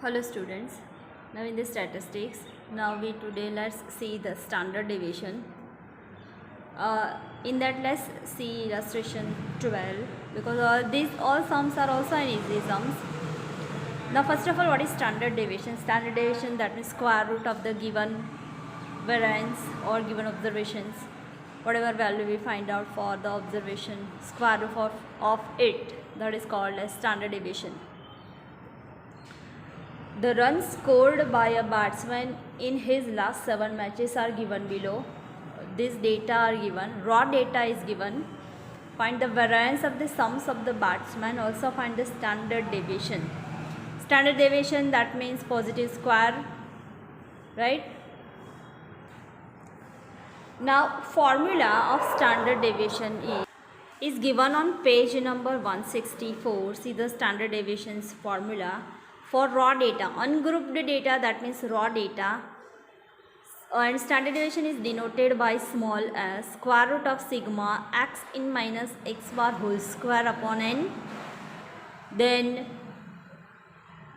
Hello students, now in the statistics, now we today let's see the standard deviation. In that let's see illustration 12 because these all sums are also an easy sums. Now first of all, what is standard deviation? Standard deviation, that means square root of the given variance or given observations. Whatever value we find out for the observation, square root of it, that is called as standard deviation. The runs scored by a batsman in his last 7 matches are given below. This data are given. Raw data is given. Find the variance of the sums of the batsman. Also find the standard deviation. Standard deviation, that means positive square, right? Now formula of standard deviation is given on page number 164. See the standard deviations formula. For raw data, ungrouped data, that means raw data, and standard deviation is denoted by small s, square root of sigma x in minus x bar whole square upon n. Then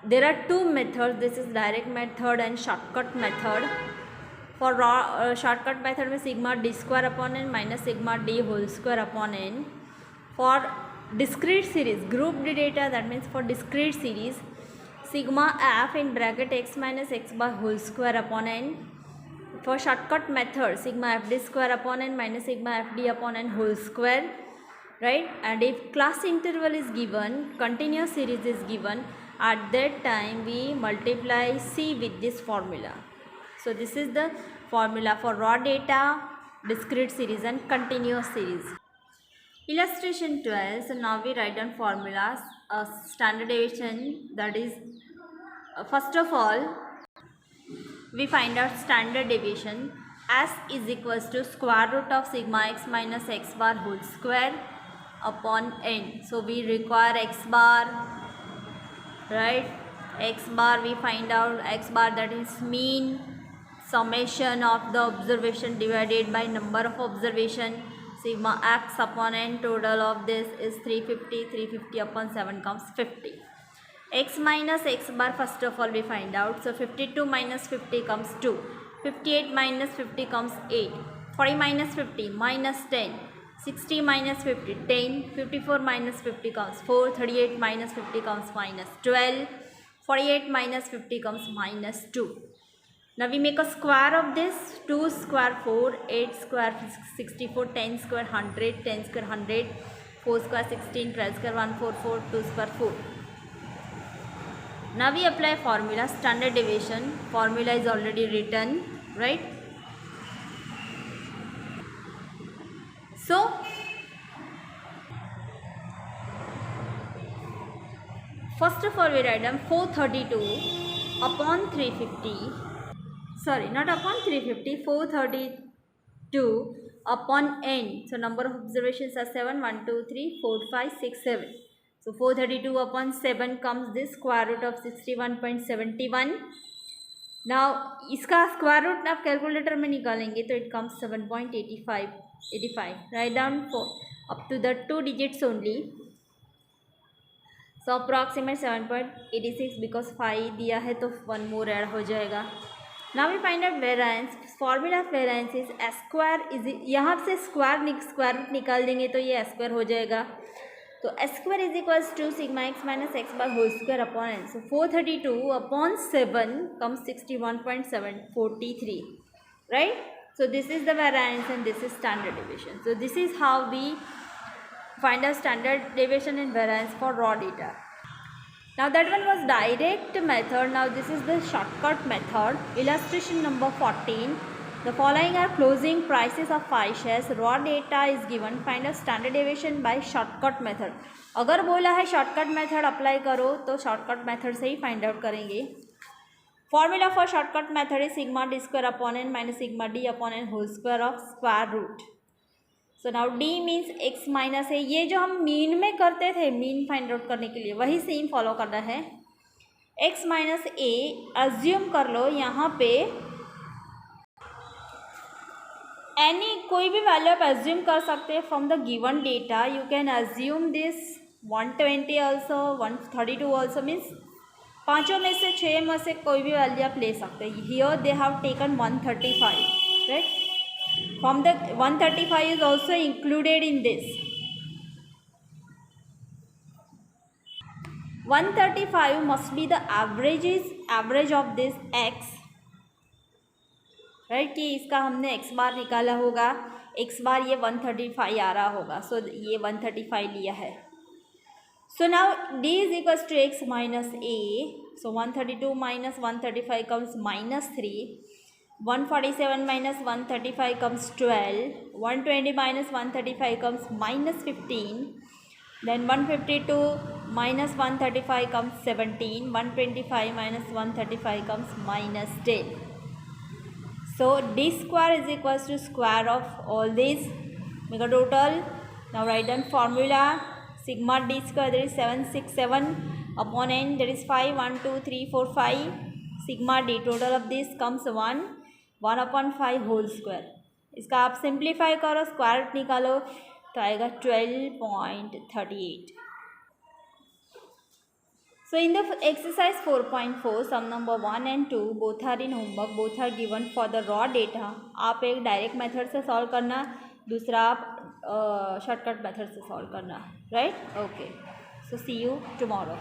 there are two methods, this is direct method and shortcut method. For raw shortcut method में sigma d square upon n minus sigma d whole square upon n. For discrete series, grouped data, that means for discrete series, sigma f in bracket x minus x bar whole square upon n. For shortcut method, sigma fd square upon n minus sigma fd upon n whole square, right? And if class interval is given, continuous series is given, at that time we multiply c with this formula. So this is the formula for raw data, discrete series and continuous series. Illustration 12. So now we write down formulas. Standard deviation, that is first of all we find out standard deviation. S is equals to square root of sigma x minus x bar whole square upon n. So we require x bar, right? X bar, we find out x bar, that is mean summation of the observation divided by number of observation. Sigma x upon n, total of this is 350 upon 7 comes 50. X minus x bar, first of all we find out. So 52 minus 50 comes 2. 58 minus 50 comes 8. 40 minus 50 minus 10. 60 minus 50 10. 54 minus 50 comes 4. 38 minus 50 comes minus 12. 48 minus 50 comes minus 2. Now we make a square of this. 2 square 4, 8 square 64, 10 square 100, 10 square 100, 4 square 16, 12 square 144, 2 square 4. Now we apply formula, standard deviation. Formula is already written, right? So first of all we write down 432 upon 350. Sorry, not upon 350, 432 upon n. So number of observations are 7, 1, 2, 3, 4, 5, 6, 7. So 432 upon 7 comes this square root of 61.71. Now इसका square root आप calculator में निकालेंगे तो it comes 7.85. Write down for up to the 2 digits only. So approximate 7.86 because 5 दिया है तो 1 more add हो जाएगा. Now we find out variance. Formula of variance is s square is, यहाँ से स्क्वायर रूट निकाल देंगे तो ये s square हो जाएगा. तो s square is equals to sigma x minus x bar whole square upon n. So 432 upon 7 comes 61.743, right? So this is the variance and this is standard deviation. So this is how we find out standard deviation and variance for raw data. Now that one was direct method. Now this is the shortcut method. Illustration number 14. The following are closing prices of 5 shares. Raw data is given. Find out standard deviation by shortcut method. अगर बोला है shortcut method apply करो तो shortcut method से ही find out करेंगे. Formula for shortcut method is sigma d square upon n minus sigma d upon n whole square of square root. So now d means x minus है. ये जो हम mean में करते थे, mean find out करने के लिए वही सेम फॉलो करना है. x माइनस ए अज्यूम कर लो यहाँ पे एनी कोई भी वैल्यू आप अज्यूम कर सकते हैं from the given data. You can assume this 120 also, 132 also, means पाँचों में से 6 में से कोई भी वैल्यू आप ले सकते हैं. Here they have taken 135, right. From the 135 is also included in this. 135 must be the average of this x, right. कि इसका हमने x बार निकाला होगा, x बार ये 135 आ रहा होगा. सो ये 135 लिया है. So now d is equals to x minus a. So 132 minus 135 comes minus 3. 147 minus 135 comes 12. 120 minus 135 comes minus 15. Then 152 minus 135 comes 17. 125 minus 135 comes minus 10. So d square is equals to square of all these. Make a total. Now write down formula. Sigma d square, that is 767 upon n, that is 5. 1 2 3 4 5. Sigma d total of this comes 1 upon 5 whole square. इसका आप simplify करो, square root निकालो तो आएगा 12.38. So in the exercise 4.4, sum number 1 and 2 both are in homework, both are given for the raw data. आप एक direct method से solve करना, दूसरा आप शॉर्टकट मेथड से सॉल्व करना, right. Okay, so see you tomorrow.